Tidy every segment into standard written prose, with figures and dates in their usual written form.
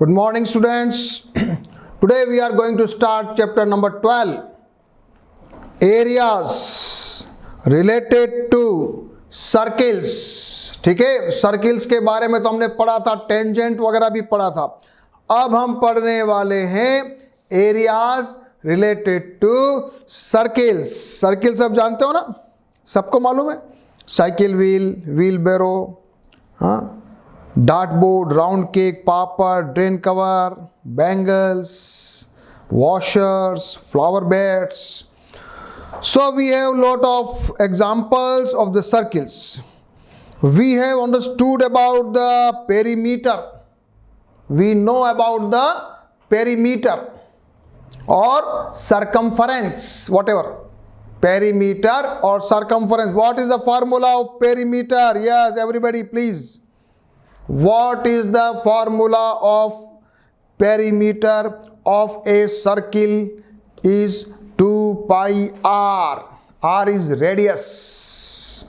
Good morning, students. Today we are going to start chapter number 12, areas related to circles. ठीक है, circles के बारे में तो हमने पढ़ा था, टेंजेंट वगैरह भी पढ़ा था. अब हम पढ़ने वाले हैं areas related to circles. Circles आप जानते हो ना, सबको मालूम है. साइकिल व्हील, व्हील बैरो, हाँ, dart board, round cake, papad, drain cover, bangles, washers, flower beds. So we have lot of examples of the circles. We have understood about the perimeter. We know about the perimeter or circumference, whatever. Perimeter or circumference. What is the formula of perimeter? Yes, everybody please. What is the formula of perimeter of a circle? Is 2 pi r. R is radius.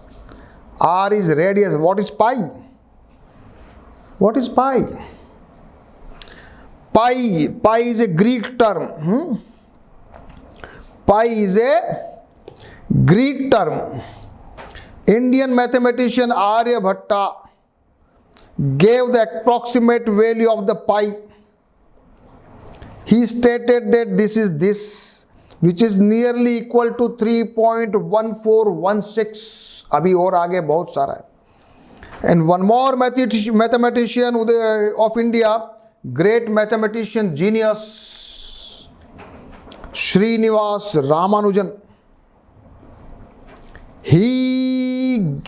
R is radius. What is pi? What is pi? Pi is a Greek term. Pi is a Greek term. Indian mathematician Aryabhatta gave the approximate value of the pi. He stated that this is this, which is nearly equal to 3.1416. अभी और आगे बहुत सारा है. And one more mathematician of India, great mathematician, genius, Srinivas Ramanujan. He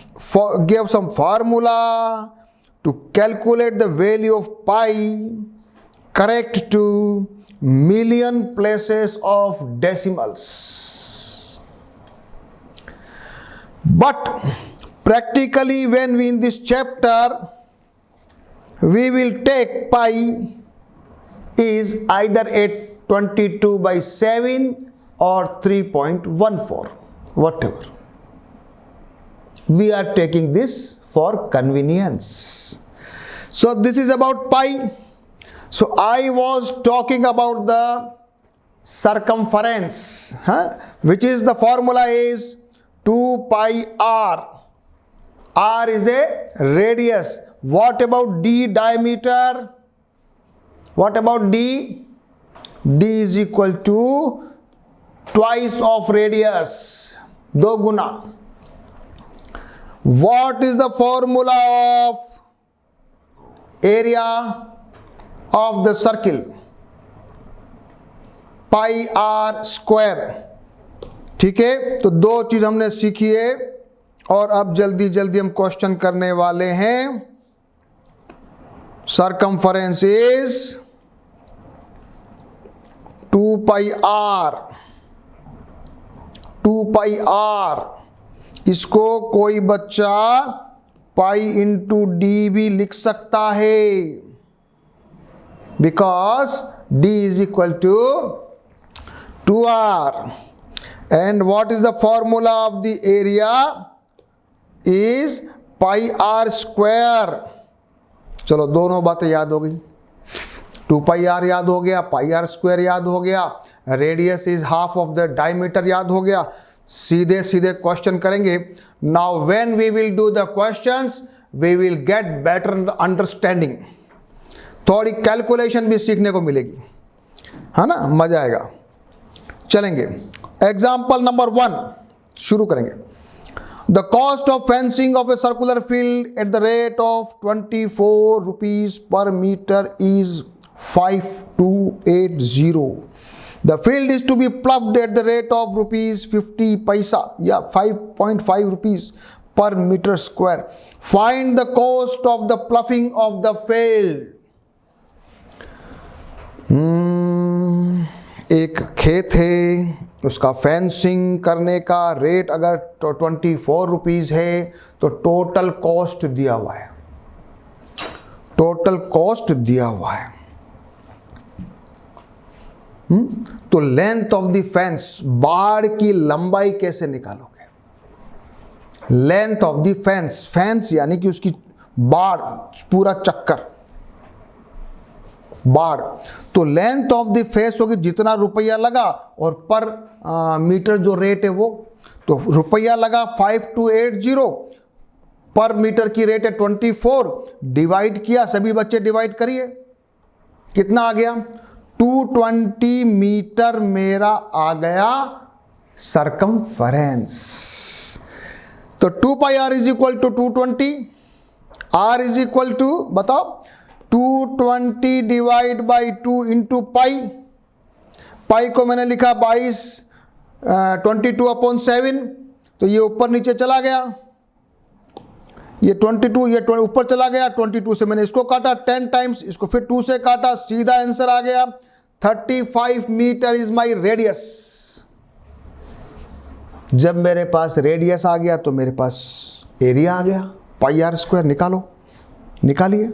gave some formula to calculate the value of pi correct to million places of decimals. But practically when we in this chapter we will take pi is either at 22/7 or 3.14, whatever. We are taking this for convenience. So this is about pi. So I was talking about the circumference, which is the formula is 2 pi r. R is a radius. What about d, diameter? What about d? D is equal to twice of radius, दो गुना. What is the formula of area of the circle? Pi r square. ठीक है, तो दो चीज हमने सीखी है और अब जल्दी जल्दी हम क्वेश्चन करने वाले हैं. Circumference is 2 pi r. 2 pi r. इसको कोई बच्चा पाई इंटू डी भी लिख सकता है, because D is equal to 2r. And what is the formula of the area? Is pi r square. चलो दोनों बातें याद हो गई. 2 pi r याद हो गया, पाई आर स्क्वायर याद हो गया, radius is half of the diameter याद हो गया. सीधे सीधे क्वेश्चन करेंगे. Now when we will do the questions we will get better understanding. थोड़ी कैलकुलेशन भी सीखने को मिलेगी, है ना, मजा आएगा. चलेंगे एग्जाम्पल नंबर 1 शुरू करेंगे. The cost of fencing of a circular field at the rate of 24 rupees पर metre is 5280. The field is to be ploughed at the rate of rupees 50 paisa, 5.5 rupees per meter square. Find the cost of the ploughing of the field. एक खेत है, उसका fencing करने का rate अगर 24 rupees है तो टोटल कॉस्ट दिया हुआ है. टोटल कॉस्ट दिया हुआ है. तो लेंथ ऑफ द फेंस, बाड़ की लंबाई कैसे निकालोगे? Length of the fence, fence यानी कि उसकी बाड़, पूरा चक्कर, बार। तो लेंथ ऑफ द फेस होगी जितना रुपया लगा और पर मीटर जो रेट है वो, तो रुपया लगा 5280, पर मीटर की रेट है 24, डिवाइड किया, सभी बच्चे डिवाइड करिए, कितना आ गया 220 मीटर मेरा आ गया सरकमफरेंस। तो 2 pi r is equal to 220, r is equal to बताओ 220 divide by 2 into pi, pi को मैंने लिखा 22 22/7, तो ये ऊपर नीचे चला गया, ये 22 ये ऊपर चला गया, 22 से मैंने इसको काटा 10 टाइम्स, इसको फिर 2 से काटा, सीधा आंसर आ गया 35 मीटर इज माई रेडियस। जब मेरे पास रेडियस आ गया तो मेरे पास एरिया आ गया, पाई आर स्क्वायर। निकालो, निकालिए,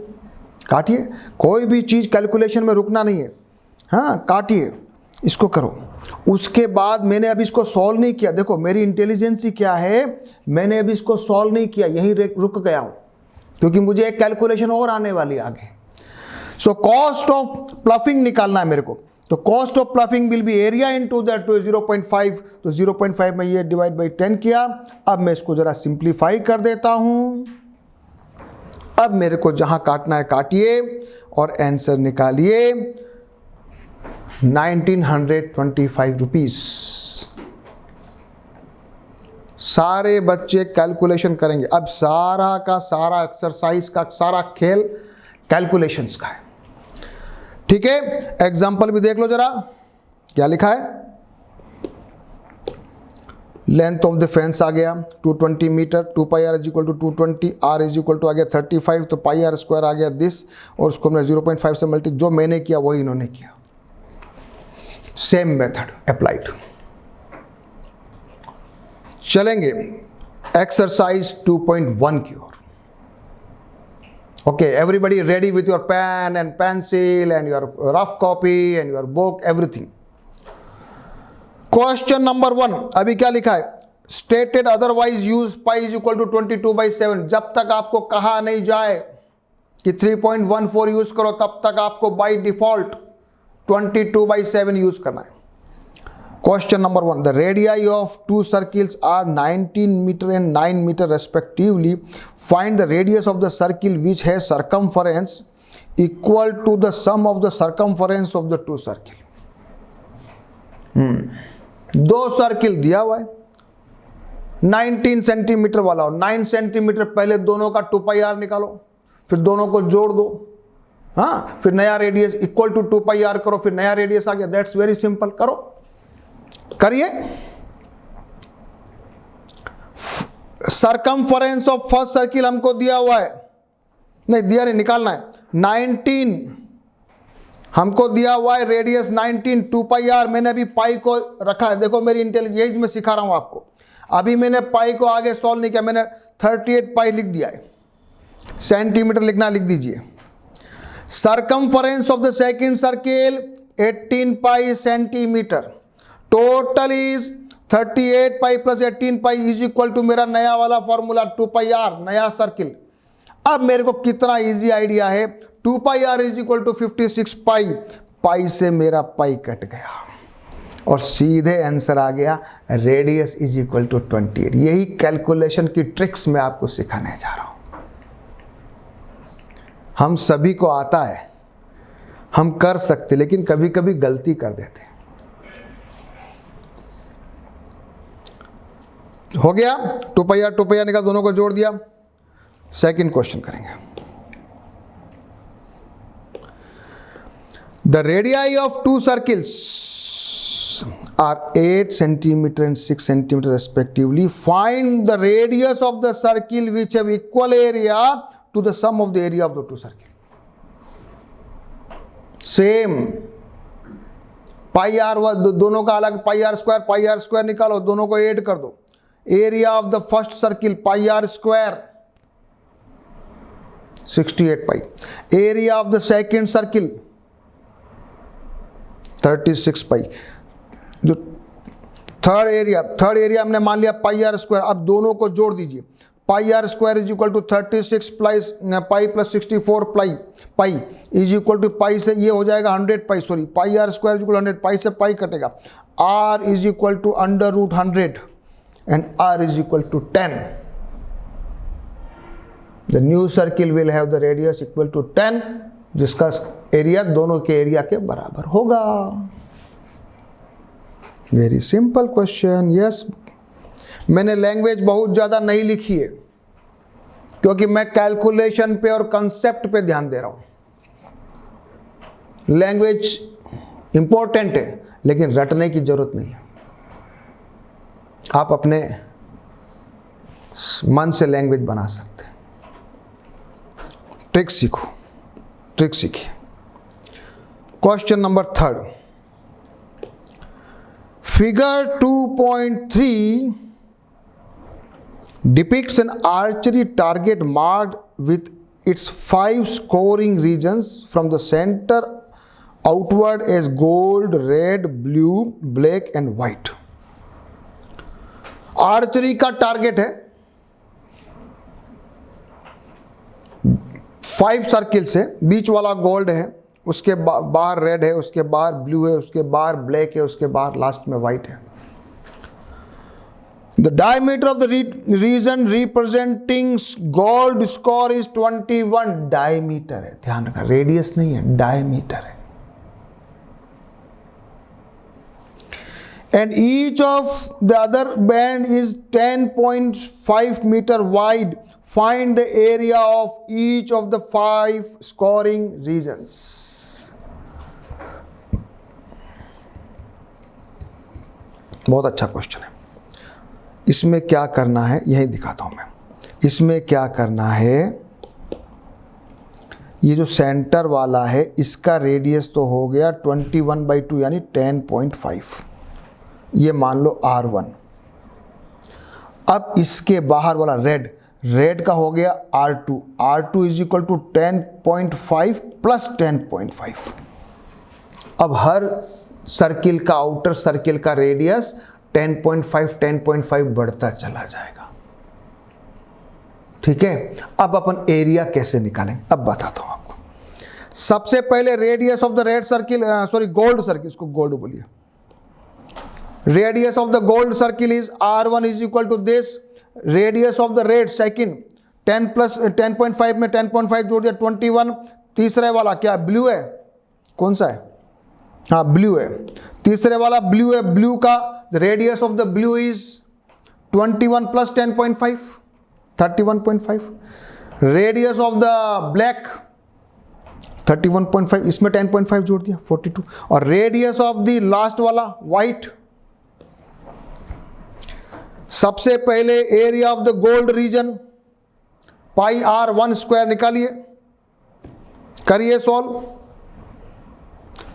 काटिए, कोई भी चीज़ कैलकुलेशन में रुकना नहीं है, हाँ काटिए, इसको करो। उसके बाद मैंने अभी इसको सॉल्व नहीं किया, देखो मेरी इंटेलिजेंसी क्या है, मैंने अभी इसको सॉल्व नहीं किया, यहीं रुक गया हूँ क्योंकि मुझे एक कैलकुलेशन और आने वाली आगे। सो कॉस्ट ऑफ प्लफिंग निकालना है मेरे को, तो cost of ploughing will be area into that 0.5, तो 0.5 में ये डिवाइड बाई 10 किया। अब मैं इसको जरा सिंप्लीफाई कर देता हूँ। अब मेरे को जहाँ काटना है काटिए और आंसर निकालिए 1925 रुपीस। सारे बच्चे कैलकुलेशन करेंगे, अब सारा का सारा एक्सरसाइज का सारा खेल कैलकुलेशंस का है, ठीक है। एग्जाम्पल भी देख लो जरा, क्या लिखा है, लेंथ ऑफ द फेंस आ गया 220 metre, 2 pi r is equal to 220, r is equal to आ गया 35, तो पाई आर स्क्वायर आ गया दिस, और उसको हमने 0.5 से मल्टी, जो मैंने किया वही इन्होंने किया, सेम मेथड अप्लाइड। चलेंगे एक्सरसाइज 2.1 की ओर। Okay, everybody ready with your pen and pencil and your rough copy and your book, everything. Question number 1, अभी क्या लिखा है, stated otherwise use pi is equal to 22/7। जब तक आपको कहा नहीं जाए कि 3.14 यूज करो, तब तक आपको बाय डिफॉल्ट 22/7 यूज करना है। Question number 1, the radii of 2 circles are 19 metre and 9 metre respectively, find the radius of the circle which has circumference equal to the sum of the circumference of the 2 circle. 2 circle दिया हुआ है, 19 centimetre वाला हो, 9 centimetre, पहले दोनों का 2 pi are निकालो, फिर दोनों को जोड़ दो, हाँ, फिर नया radius equal to 2 pi r करो, फिर नया रेडियस आ गया। दैट्स वेरी सिंपल, करो, करिए। सरकमफरेंस ऑफ फर्स्ट सर्किल हमको दिया हुआ है, नहीं दिया नहीं, निकालना है, 19 हमको दिया हुआ है, रेडियस 19, 2 पाई आर, मैंने अभी पाई को रखा है, देखो मेरी इंटेलिजेंस में सिखा रहा हूं आपको। अभी मैंने पाई को आगे सॉल्व नहीं किया, मैंने 38 पाई लिख दिया है, सेंटीमीटर लिखना लिख दीजिए। Circumference of the second circle 18 pi centimetre, total is 38 pi plus 18 pi is equal to मेरा नया वाला फॉर्मूला 2 पाई आर, नया सर्किल। अब मेरे को कितना इजी आइडिया है, 2 pi r is equal to 56 pi, pi से मेरा पाई कट गया और सीधे आंसर आ गया रेडियस इज इक्वल टू 28। यही कैलकुलेशन की ट्रिक्स मैं आपको सिखाने जा रहा हूं। हम सभी को आता है, हम कर सकते, लेकिन कभी कभी गलती कर देते हैं। हो गया, 2 पाई आर निकाल, दोनों को जोड़ दिया। सेकंड क्वेश्चन करेंगे। The radii of 2 circles are 8 centimeter and 6 centimeter respectively. Find the radius of the circle which have equal area to the sum of the area of the 2 circle. Same. Pi r दोनों का अलग, पाई r square निकालो, दोनों को add कर दो। Area of the first circle pi r square 68 pi, area of the second circle 36 pi, जो third area हमने मान लिया पाई आर स्क्वायर। अब दोनों को जोड़ दीजिए, pi r square is equal to 36 pi plus 64 pi is equal to pi से ये हो जाएगा 100 pi, sorry pi r square is equal 100, pi से पाई कटेगा, r is equal to under root 100 and r is equal to 10. The new circle will have the radius equal to 10, जिसका area दोनों के area के बराबर होगा. Very simple question. Yes, मैंने language बहुत ज़्यादा नहीं लिखी है क्योंकि मैं कैलकुलेशन पे और कंसेप्ट पे ध्यान दे रहा हूँ. लैंग्वेज इंपॉर्टेंट है लेकिन रटने की जरूरत नहीं है. आप अपने मन से लैंग्वेज बना सकते हैं. ट्रिक सीखो, ट्रिक सीखिए. Question number 3. Figure 2.3 depicts an archery target marked with its 5 scoring regions from the center outward as gold, red, blue, black and white. Archery का टारगेट है 5 सर्किल्स है, बीच वाला गोल्ड है, उसके बाहर रेड है, उसके बाहर ब्लू है, उसके बाहर ब्लैक है, उसके बाहर लास्ट में व्हाइट है. The diameter of the region representing gold score is 21. diameter है, ध्यान रखना, रेडियस नहीं है, diameter है. And each of the other band is 10.5 meter wide. Find the area of each of the 5 scoring regions. बहुत अच्छा question है. इसमें क्या करना है यही दिखाता हूं मैं. इसमें क्या करना है, ये जो सेंटर वाला है इसका रेडियस तो हो गया 21/2 यानी 10.5, ये मान लो R1. अब इसके बाहर वाला रेड का हो गया R2. R2 is equal to 10.5 plus 10.5. अब हर सर्किल का, आउटर सर्किल का रेडियस 10.5 बढ़ता चला जाएगा. ठीक है. अब अपन एरिया कैसे निकालेंगे अब बताता हूं आपको. सबसे पहले radius of the red circle, sorry gold circle, इसको गोल्ड बोलिए. Radius of the gold circle is R1 is equal to this. Radius of the red second 10 plus 10.5 में 10.5 जोड़ दिया 21. तीसरे वाला क्या ब्लू है, कौन सा है, हाँ ब्लू है. तीसरे वाला ब्लू है, ब्लू का radius of the blue is 21 plus 10.5 31.5. Radius of the black 31.5, इसमें 10.5 जोड़ दिया 42. और रेडियस ऑफ द लास्ट वाला व्हाइट. सबसे पहले area of the gold reason pi R1 square निकालिए, करिए सॉल्व.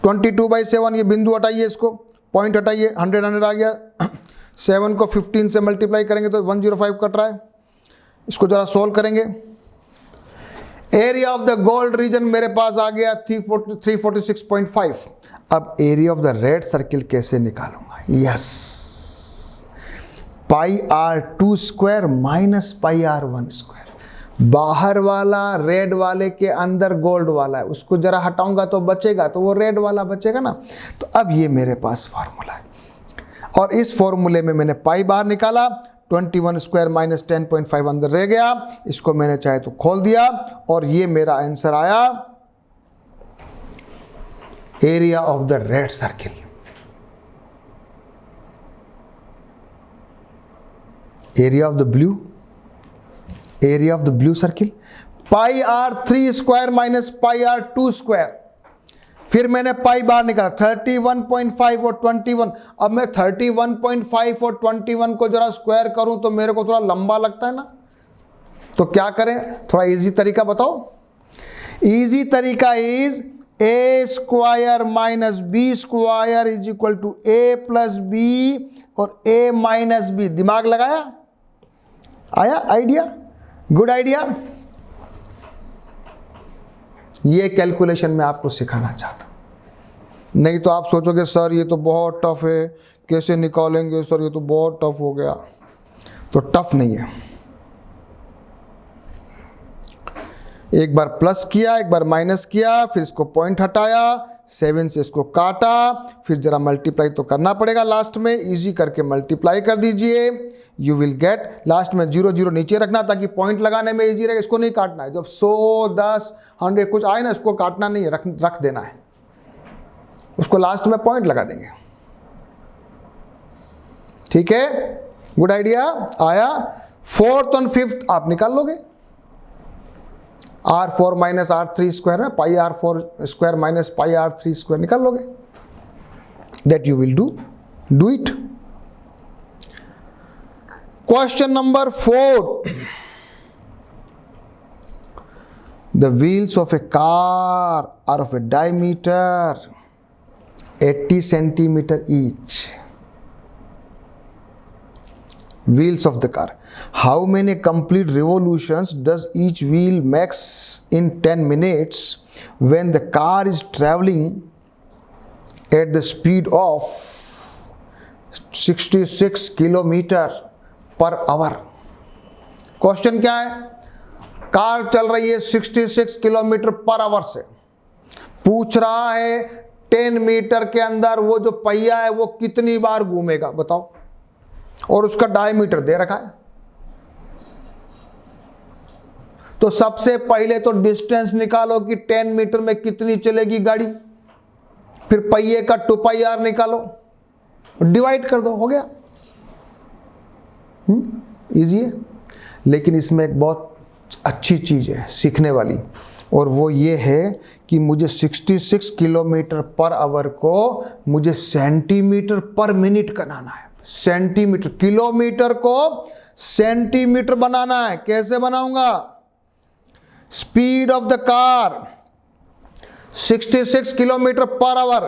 22/7, ये बिंदु हटाइए, इसको पॉइंट हटाइए, 100 आ गया. 7 को 15 से मल्टीप्लाई करेंगे तो 105 कट रहा है. इसको जरा सोल्व करेंगे. Area of the gold reason मेरे पास आ गया 346.5. अब area of the red circle कैसे निकालूंगा. यस, पाई R2 स्क्वायर माइनस पाई R1 स्क्वायर. बाहर वाला रेड वाले के अंदर गोल्ड वाला है, उसको जरा हटाऊंगा तो बचेगा, तो वो रेड वाला बचेगा ना. तो अब ये मेरे पास फार्मूला है और इस फॉर्मूले में मैंने पाई बाहर निकाला, 21 स्क्वायर माइनस 10.5 अंदर रह गया. इसको मैंने चाहे तो खोल दिया और ये मेरा आंसर आया area of the red circle. Area of the blue, area of the blue circle pi R3 square minus pi R2 square. फिर मैंने पाई बाहर निकाला 31.5 और 21. अब मैं 31.5 और 21 को जरा स्क्वायर करूं तो मेरे को थोड़ा लंबा लगता है ना. तो क्या करें, थोड़ा इजी तरीका बताओ. इजी तरीका is a square minus b square is equal to a plus b और a माइनस b. दिमाग लगाया, आया आइडिया, गुड आइडिया. ये कैलकुलेशन मैं आपको सिखाना चाहता हूं. नहीं तो आप सोचोगे सर ये तो बहुत टफ है, कैसे निकालेंगे सर, ये तो बहुत टफ हो गया. तो टफ नहीं है, एक बार प्लस किया, एक बार माइनस किया, फिर इसको पॉइंट हटाया, 7 से इसको काटा, फिर जरा मल्टीप्लाई तो करना पड़ेगा लास्ट में, इजी करके मल्टीप्लाई कर दीजिए, यू विल गेट, लास्ट में 0 0 नीचे रखना ताकि पॉइंट लगाने में इजी रहेगा। इसको नहीं काटना है, जब 100 10 100 कुछ आए ना, इसको काटना नहीं है, रख देना है, उसको लास्ट में पॉइंट लगा देंगे। ठीक है, गुड आइडिया आया। 4th और 5th आप निकाल लोगे, R4 माइनस R3 स्क्वायर है, pi R4 square minus pi R3 square निकाल लोगे, that you will do it. Question number 4, the wheels of a car are of a diameter 80 centimeter each. Wheels of the car. How many complete revolutions does each wheel makes in 10 minutes when the car is traveling at the speed of 66 kilometer per hour? Question क्या है? Car चल रही है 66 kilometre per our से, पूछ रहा है 10 metre के अंदर वो जो पहिया है वो कितनी बार घूमेगा, बताओ, और उसका डायमीटर दे रखा है। तो सबसे पहले तो डिस्टेंस निकालो कि 10 मीटर में कितनी चलेगी गाड़ी, फिर पहिए का 2πr निकालो, डिवाइड कर दो, हो गया। इजी है, लेकिन इसमें एक बहुत अच्छी चीज है सीखने वाली, और वो ये है कि मुझे 66 किलोमीटर पर आवर को मुझे सेंटीमीटर पर मिनट बनाना है। सेंटीमीटर, किलोमीटर को सेंटीमीटर बनाना है। कैसे बनाऊंगा? Speed of the car 66 kilometre per hour,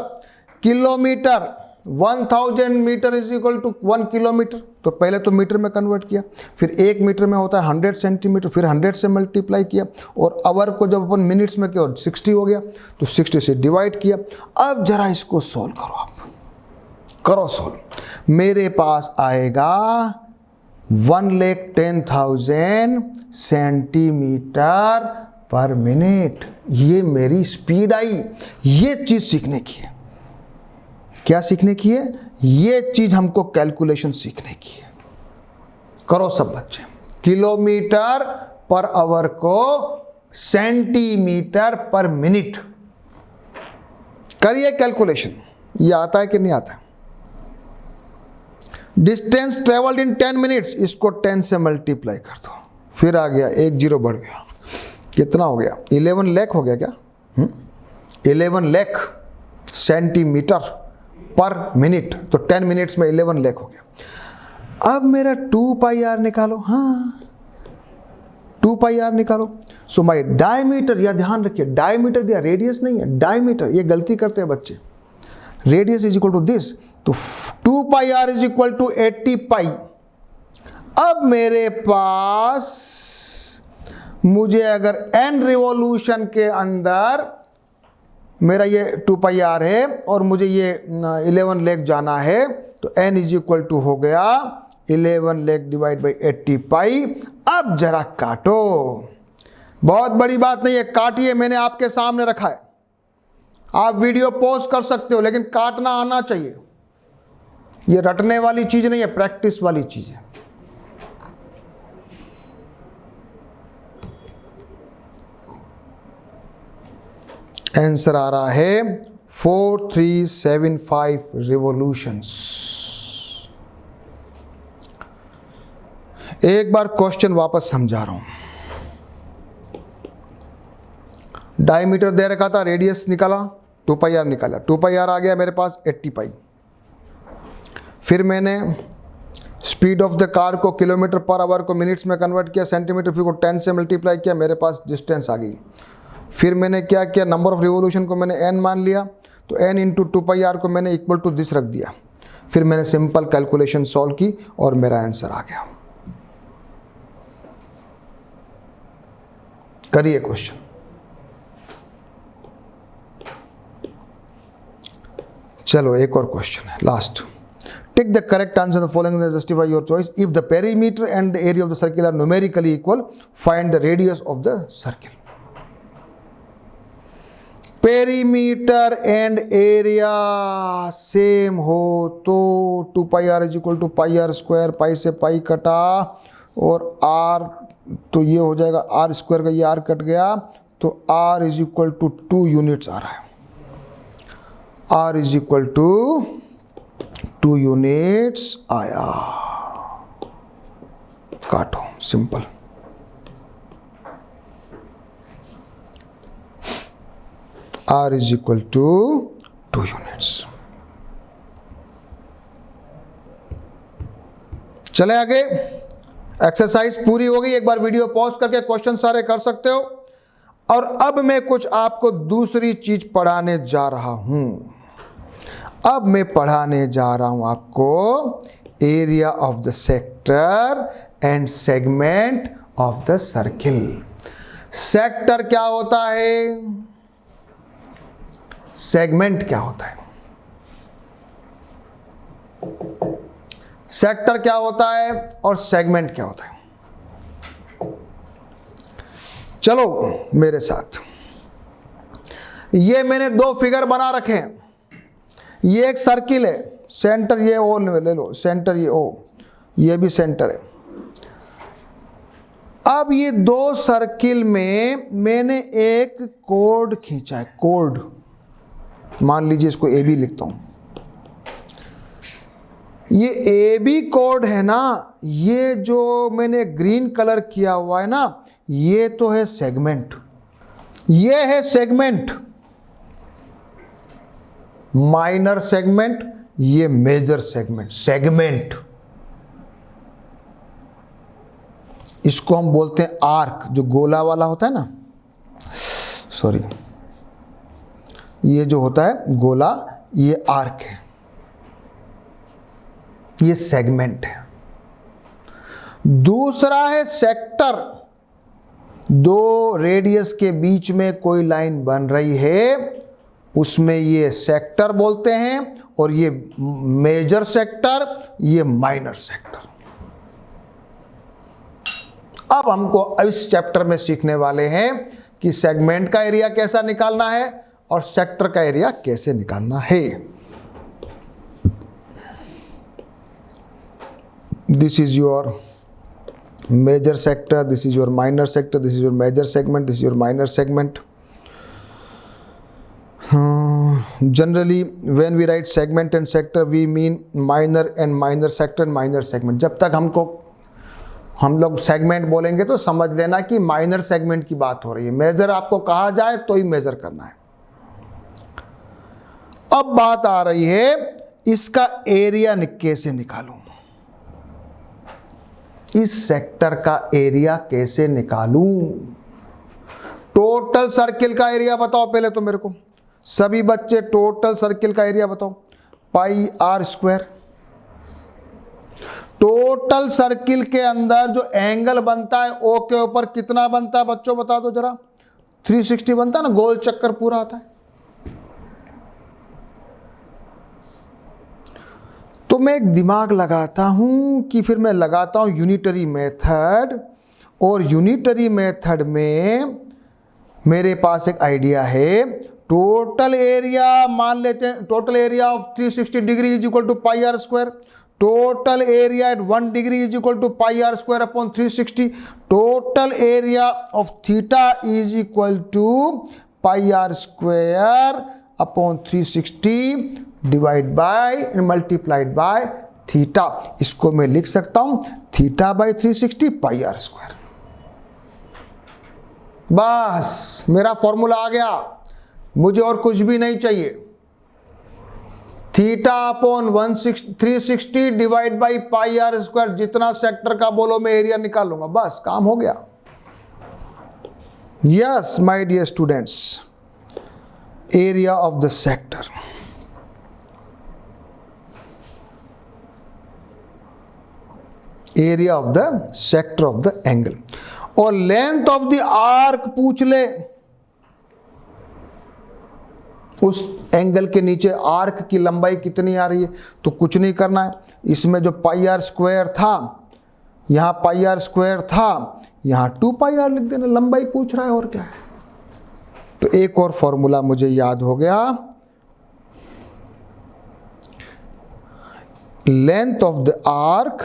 kilometre 1000 metre is equal to 1 kilometre. तो पहले तो मीटर में कन्वर्ट किया, फिर 1 मीटर में होता है 100 सेंटीमीटर, फिर 100 से मल्टीप्लाई किया, और आवर को जब अपन मिनट्स में किया 60 हो गया, तो 60 से डिवाइड किया। अब जरा इसको सॉल्व करो, आप करो सॉल्व। मेरे पास आएगा 1,10,000 सेंटीमीटर पर मिनट। ये मेरी स्पीड आई। ये चीज सीखने की है। क्या सीखने की है? ये चीज हमको कैलकुलेशन सीखने की है। करो सब बच्चे। किलोमीटर पर आवर को सेंटीमीटर पर मिनट करिए कैलकुलेशन। ये आता है कि नहीं आता है? डिस्टेंस ट्रेवल्ड इन 10 मिनट्स, इसको 10 से मल्टीप्लाई कर दो, फिर आ गया 1 0 बढ़ गया, कितना हो गया? 11 लाख हो गया क्या? 11 लाख सेंटीमीटर पर मिनट। तो 10 मिनट्स में 11 लाख हो गया। अब मेरा 2πr निकालो। हाँ, 2πr निकालो। सो माई डायमीटर, या ध्यान रखिए डायमीटर दिया, रेडियस नहीं है, डायमीटर। ये गलती करते हैं बच्चे। Radius is equal to this, तो 2πr इज इक्वल टू 80 पाई। अब मेरे पास मुझे अगर n रिवॉल्यूशन के अंदर मेरा ये 2πr है और मुझे ये 11 लाख जाना है, तो n इज इक्वल टू हो गया 11 लाख डिवाइड बाई 80 पाई। अब जरा काटो, बहुत बड़ी बात नहीं है, काटिए, मैंने आपके सामने रखा है। आप वीडियो पॉज कर सकते हो, लेकिन काटना आना चाहिए। ये रटने वाली चीज नहीं है, प्रैक्टिस वाली चीज है। आंसर आ रहा है 4375 रिवॉल्यूशंस। एक बार क्वेश्चन वापस समझा रहा हूं। डायमीटर दे रखा था, रेडियस निकाला, 2πr निकाला, 2πr आ गया मेरे पास 80 पाई। फिर मैंने स्पीड ऑफ द कार को किलोमीटर पर आवर को मिनट्स में कन्वर्ट किया, सेंटीमीटर, फिर को 10 से मल्टीप्लाई किया, मेरे पास डिस्टेंस आ गई। फिर मैंने क्या किया, नंबर ऑफ रिवॉल्यूशन को मैंने n मान लिया, तो n इंटू 2πr को मैंने इक्वल टू दिस रख दिया। फिर मैंने सिंपल कैलकुलेशन सॉल्व की और मेरा आंसर आ गया। करिए क्वेश्चन। चलो एक और क्वेश्चन है, last. Take the correct answer the following and justify your choice. If the perimeter and the area of the circle are numerically equal, find the radius of the circle. Perimeter and area same हो तो 2 pi r is equal to pi r square, pi से pi कटा और are तो ये हो जाएगा are square का ये आर कट गया तो r is equal to 2 units आ रहा है, r is equal to 2 units आया। काटो, simple. R is equal to 2 units। चले आगे, एक्सरसाइज पूरी हो गई। एक बार वीडियो पॉज करके क्वेश्चन सारे कर सकते हो। और अब मैं कुछ आपको दूसरी चीज पढ़ाने जा रहा हूं। अब मैं पढ़ाने जा रहा हूं आपको area of the sector and segment of the circle. Sector क्या होता है, सेगमेंट क्या होता है? सेक्टर क्या होता है और सेगमेंट क्या होता है? चलो मेरे साथ, ये मैंने 2 फिगर बना रखे हैं। ये एक सर्किल है, सेंटर ये ओ ले लो, सेंटर ये ओ, ये भी सेंटर है। अब ये 2 सर्किल में मैंने एक कोड खींचा है, कोड मान लीजिए इसको ए बी लिखता हूं। ये ए बी कोड है ना, ये जो मैंने ग्रीन कलर किया हुआ है ना, ये तो है सेगमेंट, ये है सेगमेंट, माइनर सेगमेंट, ये मेजर सेगमेंट। सेगमेंट इसको हम बोलते हैं आर्क, जो गोला वाला होता है ना, सॉरी, ये जो होता है गोला, ये आर्क है, ये सेगमेंट है। दूसरा है सेक्टर, 2 रेडियस के बीच में कोई लाइन बन रही है, उसमें ये सेक्टर बोलते हैं, और ये मेजर सेक्टर, ये माइनर सेक्टर। अब हमको इस चैप्टर में सीखने वाले हैं कि सेगमेंट का एरिया कैसा निकालना है और सेक्टर का एरिया कैसे निकालना है। This is your major sector, this is your minor sector, this is your major segment, this is your minor segment. Generally when we write segment and sector we mean minor and minor sector, minor segment. जब तक हम लोग segment बोलेंगे तो समझ लेना कि minor segment की बात हो रही है। मेजर आपको कहा जाए तो ही मेजर करना है। अब बात आ रही है इसका एरिया कैसे निकालूं, इस सेक्टर का एरिया कैसे निकालूं। टोटल सर्किल का एरिया बताओ पहले तो मेरे को, सभी बच्चे टोटल सर्किल का एरिया बताओ। पाई आर स्क्वायर। टोटल सर्किल के अंदर जो एंगल बनता है ओ के ऊपर कितना बनता है बच्चों बता दो जरा। 360 बनता है ना, गोल चक्कर पूरा आता है। तो मैं एक दिमाग लगाता हूं कि फिर मैं लगाता हूं यूनिटरी मेथड, और यूनिटरी मेथड में मेरे पास एक आइडिया है। टोटल एरिया मान लेते हैं, total area of 360 degree is equal to pi r square. Total area at 1 degree is equal to pi r square upon 360। Total area of theta is equal to pi r square upon 360 divide by multiplied by theta. इसको मैं लिख सकता हूं theta by 360 pi r square. बस मेरा formula आ गया, मुझे और कुछ भी नहीं चाहिए। Theta upon 360 divide by pi r square, जितना सेक्टर का बोलो मैं एरिया निकाल लूंगा, बस काम हो गया। Yes my dear students, area of the sector, area of the sector of the angle. और लेंथ ऑफ द आर्क पूछ ले, उस एंगल के नीचे आर्क की लंबाई कितनी आ रही है, तो कुछ नहीं करना है। इसमें जो पाई आर स्क्वायर था, यहाँ पाई आर स्क्वायर था, यहाँ 2 पाई आर लिख देना, लंबाई पूछ रहा है और क्या है। तो एक और फॉर्मूला मुझे याद हो गया, length of the arc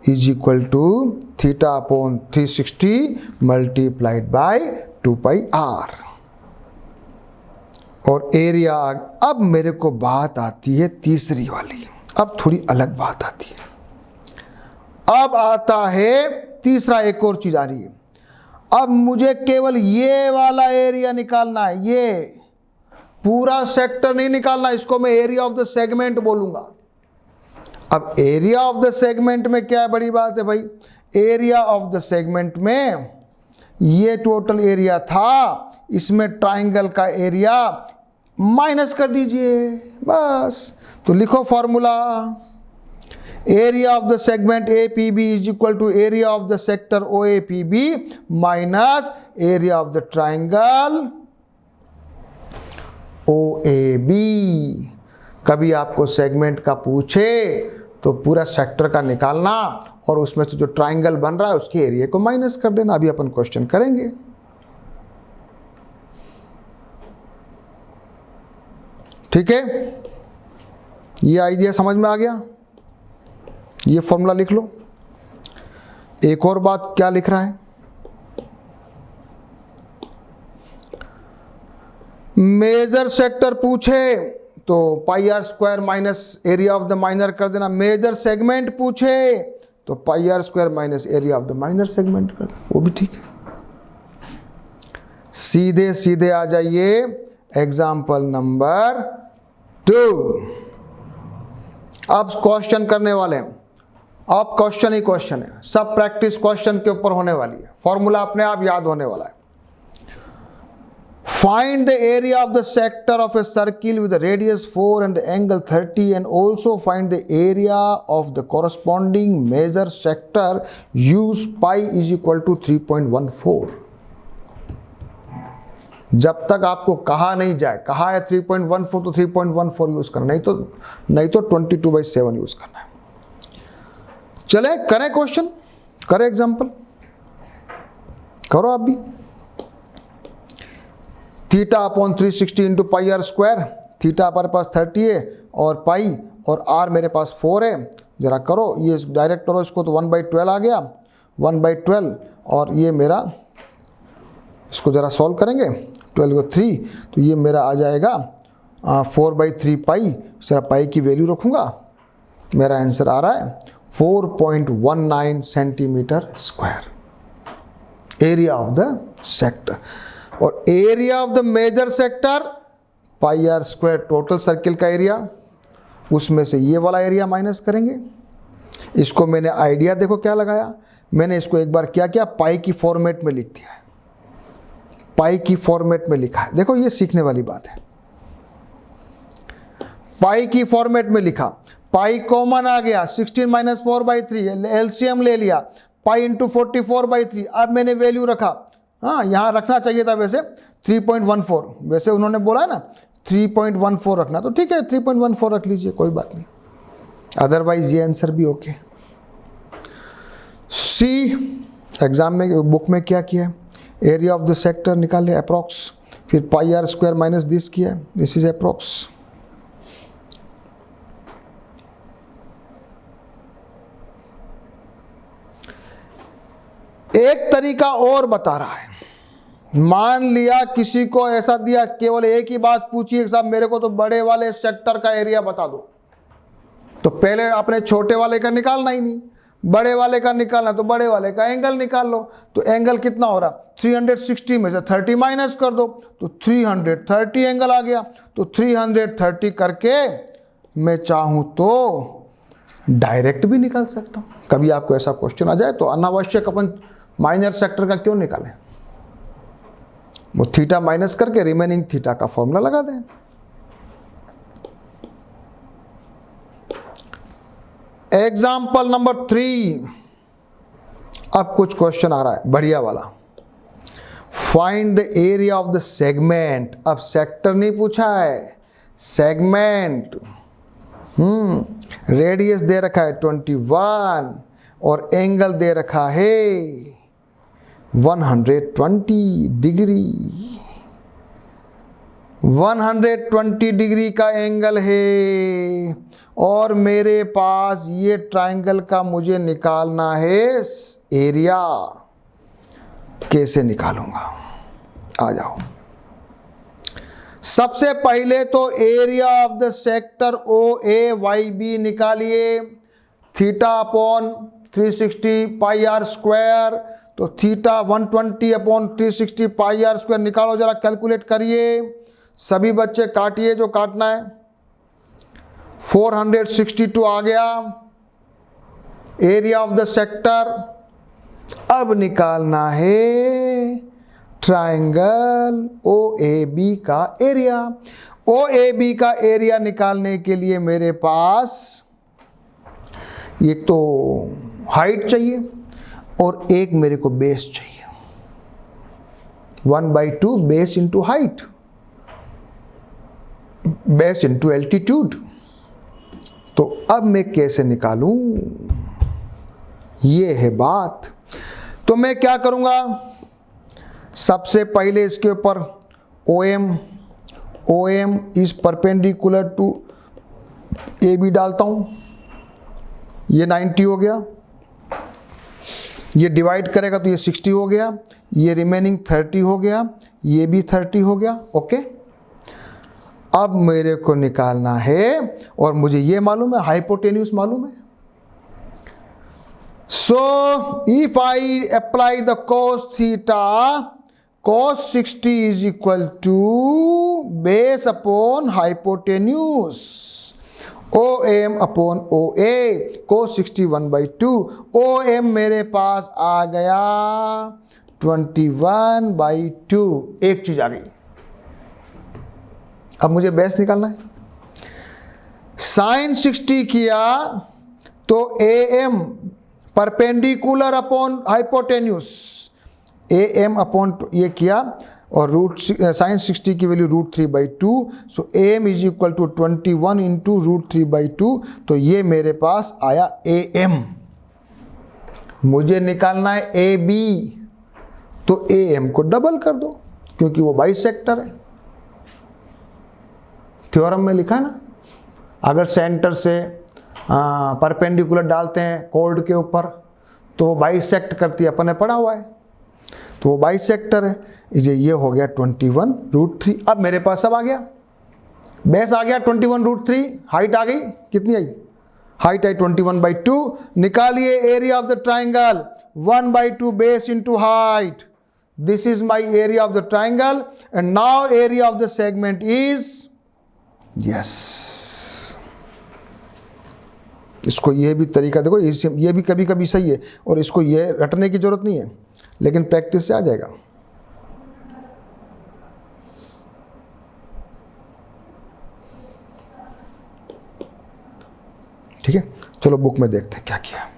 is equal to theta upon 360 multiplied by 2 pi r. और एरिया, अब मेरे को बात आती है तीसरी वाली, अब थोड़ी अलग बात आती है। अब आता है तीसरा, एक और चीज आ रही है। अब मुझे केवल ये वाला एरिया निकालना है, ये पूरा सेक्टर नहीं निकालना, इसको मैं एरिया ऑफ द सेगमेंट बोलूंगा। अब एरिया ऑफ द सेगमेंट में क्या है, बड़ी बात है भाई, एरिया ऑफ द सेगमेंट में ये टोटल एरिया था, इसमें ट्राइंगल का एरिया माइनस कर दीजिए बस। तो लिखो formula, area of the segment A P B is equal to area of the sector O A P B minus area of the triangle O A B. कभी आपको सेगमेंट का पूछे तो पूरा सेक्टर का निकालना और उसमें से जो ट्राइंगल बन रहा है उसके एरिया को माइनस कर देना। अभी अपन क्वेश्चन करेंगे। ठीक है, ये आइडिया समझ में आ गया। ये फॉर्मूला लिख लो। एक और बात क्या लिख रहा है, मेजर सेक्टर पूछे तो pi r square minus area of the minor कर देना। मेजर सेगमेंट पूछे तो pi r square minus area of the minor segment कर देना, वो भी ठीक है। सीधे सीधे आ जाइए एग्जाम्पल नंबर 2। अब क्वेश्चन करने वाले हैं। अब क्वेश्चन ही क्वेश्चन है, सब प्रैक्टिस क्वेश्चन के ऊपर होने वाली है। फॉर्मूला अपने आप याद होने वाला है। Find the area of the sector of a circle with the radius 4 and the angle 30, and also find the area of the corresponding major sector. Use pi is equal to 3.14. जब तक आपको कहा नहीं जाए, कहा है 3.14 तो 3.14 यूज करना, नहीं तो 22/7 यूज करना है। चले करें क्वेश्चन, करें एग्जांपल, करो आप भी। Theta upon 360 into pi r square, theta हमारे पास 30 है और पाई और आर मेरे पास 4 है। जरा करो, ये डायरेक्ट करो इसको तो 1/12 आ गया, 1/12। और ये मेरा, इसको जरा सॉल्व करेंगे, 12 को 3 तो ये मेरा आ जाएगा 4/3 पाई। जरा पाई की वैल्यू रखूँगा, मेरा आंसर आ रहा है 4.19 centimetre square area of the sector. और area of the major sector pi r square total circle का एरिया, उसमें से ये वाला एरिया माइनस करेंगे। इसको मैंने आइडिया देखो क्या लगाया, मैंने इसको एक बार क्या किया, पाई की फॉर्मेट में लिख दिया है। पाई की फॉर्मेट में लिखा है, देखो ये सीखने वाली बात है। पाई की फॉर्मेट में लिखा, पाई कॉमन आ गया, 16 माइनस 4/3 एलसीएम ले लिया, पाई इंटू 44/3। अब मैंने वैल्यू रखा, हाँ यहाँ रखना चाहिए था वैसे 3.14, वैसे उन्होंने बोला है ना 3.14 रखना, तो ठीक है 3.14 रख लीजिए, कोई बात नहीं। अदरवाइज ये आंसर भी ओके। सी एग्जाम में बुक में क्या किया है, एरिया ऑफ द सेक्टर निकाले अप्रॉक्स, फिर पाई आर स्क्वायर माइनस दिस किया, दिस इज अप्रॉक्स। एक तरीका और बता रहा है, मान लिया किसी को ऐसा दिया, केवल एक ही बात पूछी साहब मेरे को तो बड़े वाले सेक्टर का एरिया बता दो, तो पहले अपने छोटे वाले का निकालना ही नहीं, बड़े वाले का निकालना तो बड़े वाले का एंगल निकाल लो। तो एंगल कितना हो रहा, 360 में से 30 माइनस कर दो तो 330 एंगल आ गया। तो 330 करके मैं चाहूं तो डायरेक्ट भी निकाल सकता हूं। कभी आपको ऐसा क्वेश्चन आ जाए तो अनावश्यक अपन माइनर सेक्टर का क्यों निकालें, वो थीटा माइनस करके रिमेनिंग थीटा का फॉर्मूला लगा दें। Example number 3। अब कुछ क्वेश्चन आ रहा है बढ़िया वाला, find the area of the segment. अब सेक्टर नहीं पूछा है, सेगमेंट। रेडियस दे रखा है 21 और एंगल दे रखा है 120 डिग्री, 120 डिग्री का एंगल है और मेरे पास ये ट्रायंगल का मुझे निकालना है एरिया। कैसे निकालूंगा? आ जाओ। सबसे पहले तो area of the sector O A Y B निकालिए। Theta upon 360 pi r square, तो theta 120 upon 360 pi r square निकालो, जरा कैलकुलेट करिए। सभी बच्चे काटिए जो काटना है। 462 आ गया एरिया ऑफ द सेक्टर। अब निकालना है ट्रायंगल ओ ए बी का एरिया। ओ ए बी का एरिया निकालने के लिए मेरे पास एक तो हाइट चाहिए और एक मेरे को बेस चाहिए। 1/2 base into height, base into altitude. तो अब मैं कैसे निकालूं, ये है बात। तो मैं क्या करूंगा, सबसे पहले इसके ऊपर O M is perpendicular to A B डालता हूं। ये 90 हो गया, ये डिवाइड करेगा तो ये 60 हो गया, ये रिमेनिंग 30 हो गया, ये भी 30 हो गया। ओके, अब मेरे को निकालना है और मुझे ये मालूम है, हाइपोटेन्यूज मालूम है। So if I apply the cos theta, cos 60 is equal to base upon hypotenuse, OM upon OA, cos 60 1/2। OM मेरे पास आ गया 21/2। एक चीज आ गई, अब मुझे बेस निकालना है। sin 60 किया तो AM perpendicular upon hypotenuse, AM upon ये किया और sin 60 की value √3/2। So AM is equal to 21 into √3/2। तो ये मेरे पास आया AM। मुझे निकालना है AB, तो AM को डबल कर दो क्योंकि वो बाइसेक्टर है। थ्योरम में लिखा है ना, अगर सेंटर से परपेंडिकुलर डालते हैं कॉर्ड के ऊपर तो बाइसेक्ट करती है, अपन ने पढ़ा हुआ है, तो वो बाइसेक्टर है। ये हो गया 21√3। अब मेरे पास सब आ गया, बेस आ गया 21√3, हाइट आ गई, कितनी आई? Height I 21/2। निकालिए area of the triangle, 1/2 base into height. This is my area of the triangle and now area of the segment is yes. इसको ये भी तरीका देखो, ये भी कभी कभी सही है और इसको ये रटने की जरूरत नहीं है, लेकिन प्रैक्टिस से आ जाएगा। ठीक है, चलो बुक में देखते हैं क्या किया।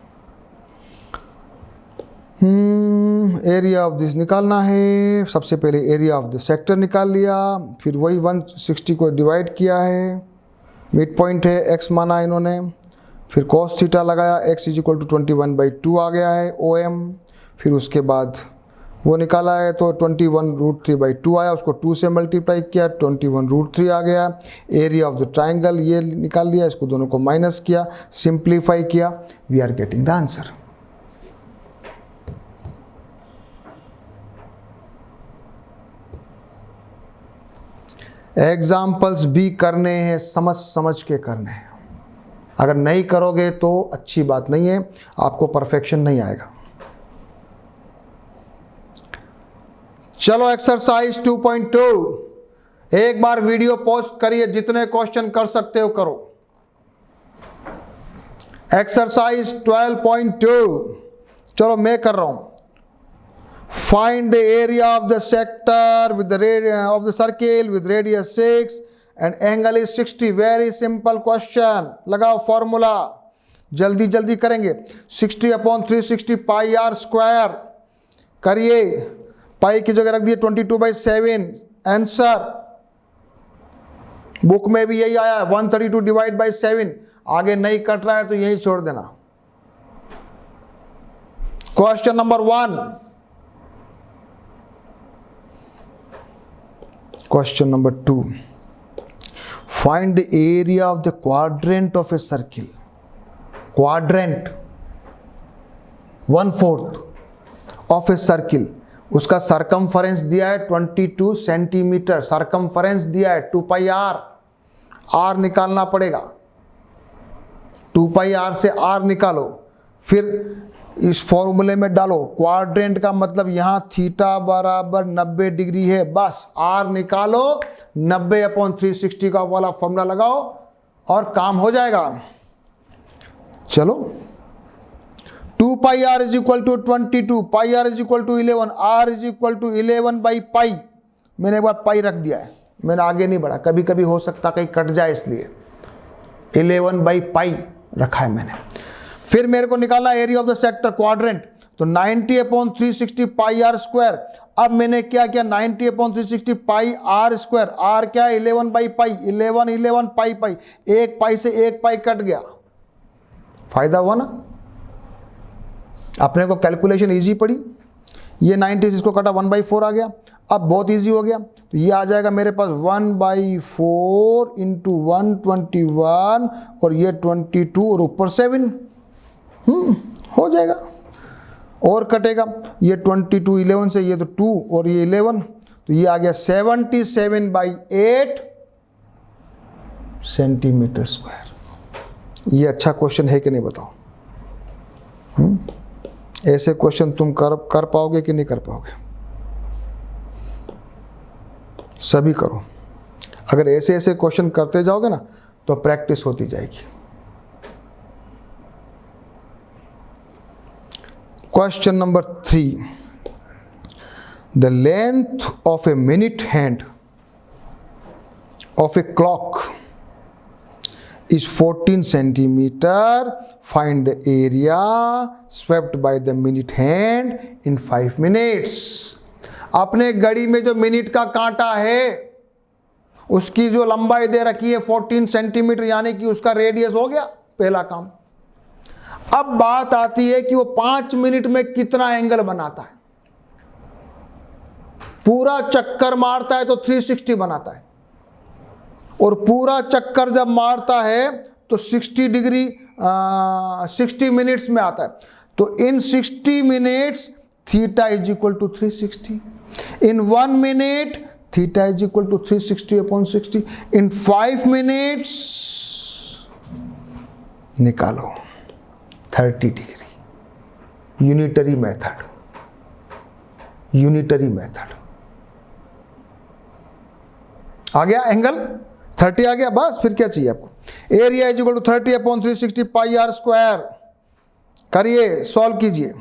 एरिया ऑफ दिस निकालना है। सबसे पहले एरिया ऑफ द सेक्टर निकाल लिया, फिर वही 160 को डिवाइड किया है, मिड पॉइंट है x माना इन्होंने, फिर cos थीटा लगाया, x इज इक्वल टू 21/2 आ गया है OM। फिर उसके बाद वो निकाला है तो 21√3/2 आया, उसको 2 से मल्टीप्लाई किया, 21√3 आ गया। एरिया ऑफ द ट्राइंगल ये निकाल लिया, इसको दोनों को माइनस किया, सिंप्लीफाई किया, we are getting the answer. Examples भी करने हैं, समझ समझ के करने हैं। अगर नहीं करोगे तो अच्छी बात नहीं है, आपको परफेक्शन नहीं आएगा। चलो एक्सरसाइज 2.2, एक बार वीडियो पॉज करिए, जितने क्वेश्चन कर सकते हो करो। एक्सरसाइज 12.2, चलो मैं कर रहा हूं। Find the area of the sector with the of the circle with radius 6 and angle is 60. Very simple question. लगाओ फॉर्मूला, जल्दी जल्दी करेंगे। 60 अपॉन 360 पाई आर स्क्वायर करिए, पाई की जगह रख दिए 22/7। आंसर बुक में भी यही आया, 132 डिवाइड बाई 7। आगे नहीं कट रहा है तो यही छोड़ देना। Question number 1, question number 2, find the area of the quadrant of a circle. Quadrant 1/4 of a circle, उसका सरकमफरेंस दिया है 22 सेंटीमीटर, सरकमफरेंस दिया है 2 पाई आर, आर निकालना पड़ेगा, 2 पाई आर से आर निकालो, फिर इस फॉर्मूले में डालो। क्वाड्रेंट का मतलब यहाँ थीटा बराबर 90 डिग्री है, बस आर निकालो, 90/360 का वाला फॉर्मूला लगाओ और काम हो जाएगा। चलो, 2 pi r is equal to 22, pi r is equal to 11, r is equal to 11/पाई। मैंने एक बार पाई रख दिया है, मैंने आगे नहीं बढ़ा, कभी कभी हो सकता कहीं कट जाए इसलिए 11/पाई रखा है मैंने। फिर मेरे को निकालना area of the sector quadrant, तो 90/360 पाई आर स्क्वायर। अब मैंने क्या किया, 90/360 पाई आर स्क्वायर, आर क्या है 11/पाई, 11 पाई, एक पाई से एक पाई कट गया, फायदा हुआ ना। अपने को कैलकुलेशन इजी पड़ी, ये 90 इसको कटा 1/4 आ गया, अब बहुत इजी हो गया, तो ये आ जाएगा मेरे पास 1/4 इंटू 121 और ये 22 और ऊपर 7, हो जाएगा। और कटेगा ये 22 11 से, ये तो 2 और ये 11, तो ये आ गया 77/8 सेंटीमीटर स्क्वायर। ये अच्छा क्वेश्चन है कि नहीं बताओ? ऐसे क्वेश्चन तुम कर पाओगे कि नहीं कर पाओगे? सभी करो। अगर ऐसे ऐसे क्वेश्चन करते जाओगे ना तो प्रैक्टिस होती जाएगी। Question number 3, the length of a minute hand of a clock is 14 centimeter. Find the area swept by the minute hand in 5 minutes. अपने घड़ी में जो मिनट का कांटा है उसकी जो लंबाई दे रखी है 14 सेंटीमीटर, यानी कि उसका रेडियस हो गया पहला काम। अब बात आती है कि वो 5 मिनट में कितना एंगल बनाता है। पूरा चक्कर मारता है तो 360 बनाता है, और पूरा चक्कर जब मारता है तो 60 डिग्री 60 मिनट्स में आता है। तो in 60 minutes theta is equal to 360, in 1 minute theta is equal to 360/60, in 5 minutes निकालो 30 degree. Unitary method, unitary method आ गया, एंगल 30 आ गया, बस फिर क्या चाहिए आपको। Area is equal to 30/360 pi r square. करिए, सॉल्व कीजिए,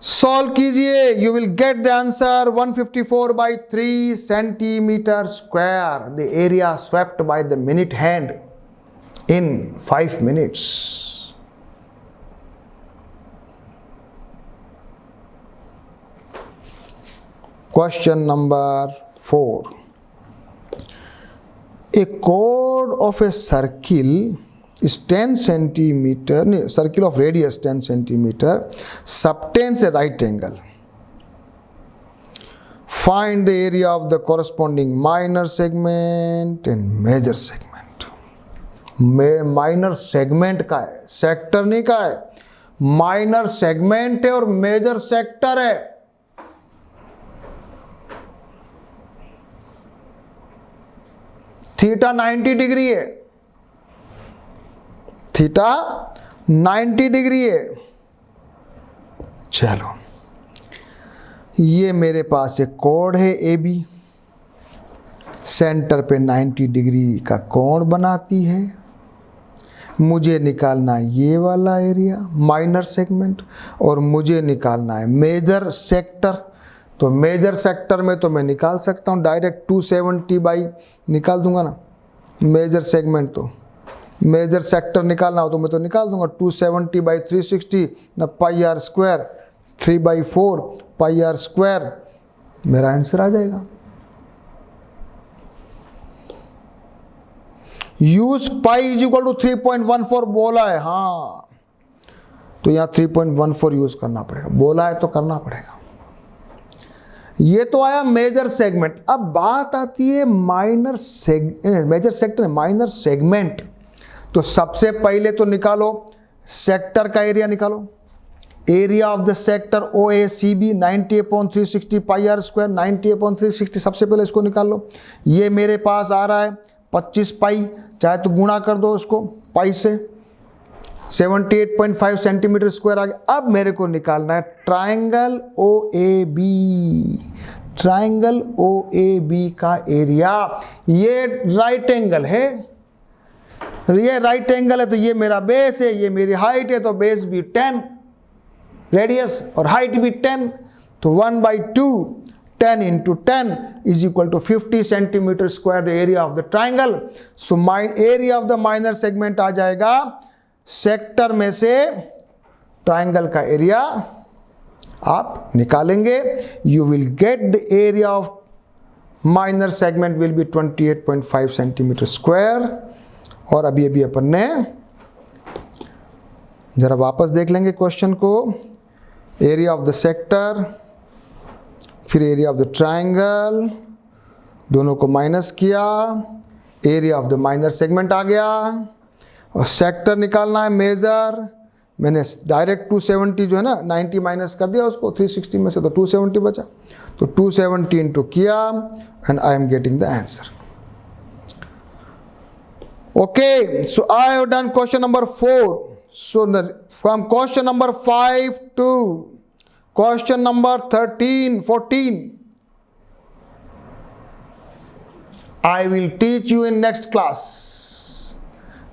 सॉल्व कीजिए, you will get the answer 154/3 centimetre square, the area swept by the minute hand in 5 minutes. Question number 4, a chord of a circle is 10 centimeter, circle of radius 10 centimeter, subtends a right angle. Find the area of the corresponding minor segment and major segment. Minor segment का है, sector नहीं का है। Minor segment है और major sector है। Theta 90 degree है, theta 90 degree है। चलो, ये मेरे पास एक कोण है ए बी, सेंटर पे 90 डिग्री का कोण बनाती है। मुझे निकालना है ये वाला एरिया माइनर सेगमेंट, और मुझे निकालना है मेजर सेक्टर। तो मेजर सेक्टर में तो मैं निकाल सकता हूँ डायरेक्ट 270 निकाल दूंगा ना। मेजर सेगमेंट तो मेजर सेक्टर निकालना हो तो मैं तो निकाल दूंगा 270/360 ना pi r square, 3/4 pi r square, मेरा आंसर आ जाएगा। Use pi is equal to 3.14 बोला है, हाँ, तो यहाँ 3.14 यूज करना पड़ेगा। बोला है तो करना पड़ेगा। ये तो आया मेजर सेगमेंट। अब बात आती है मेजर सेक्टर, माइनर सेगमेंट। तो सबसे पहले तो निकालो सेक्टर का एरिया निकालो। Area of the sector OACB 90/360 pi r square, 90/360। सबसे पहले इसको निकाल लो। ये मेरे पास आ रहा है 25 पाई, चाहे तो गुणा कर दो उसको पाई से, 78.5 सेंटीमीटर स्क्वायर आ गया। अब मेरे को निकालना है ट्राइंगल OAB। ट्राइंगल OAB का एरिया, ये राइट एंगल है, ये राइट एंगल है, तो ये मेरा बेस है, ये मेरी हाइट है, तो बेस भी 10, रेडियस और हाइट भी 10, तो 1/2 10 into 10 is equal to 50 centimetre square the area of the triangle. So my area of the minor segment आ जाएगा, सेक्टर में से ट्राइंगल का एरिया आप निकालेंगे, you will get the area of minor segment will be 28.5 centimetre square. और अभी अपन ने जरा वापस देख लेंगे क्वेश्चन को। एरिया ऑफ द सेक्टर, फिर एरिया ऑफ द ट्राइंगल, दोनों को माइनस किया, area of the minor segment आ गया, और सेक्टर निकालना है मेजर। मैंने डायरेक्ट 270 जो है ना 90 माइनस कर दिया उसको, 360 में से तो 270 बचा, तो 270 इंटू किया and I am getting the answer. Okay, so I have done question number 4. So from question number 5 to question number 13, 14, I will teach you in next class.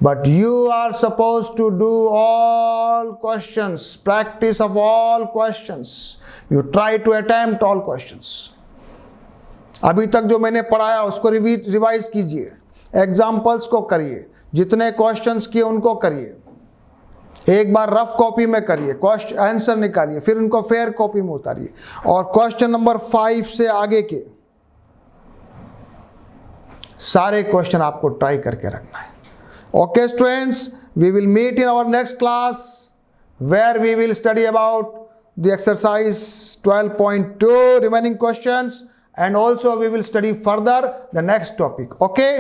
But you are supposed to do all questions, practice of all questions. You try to attempt all questions. अभी तक जो मैंने पढ़ाया उसको revise कीजिए, examples को करिए, जितने क्वेश्चंस किए उनको करिए, एक बार रफ कॉपी में करिए, क्वेश्चन आंसर निकालिए, फिर उनको फेयर कॉपी में उतारिए, और क्वेश्चन नंबर 5 से आगे के सारे क्वेश्चन आपको ट्राई करके रखना है। Okay students, we will meet in our next class where we will study about the exercise 12.2 remaining questions, and also we will study further the next topic. Okay.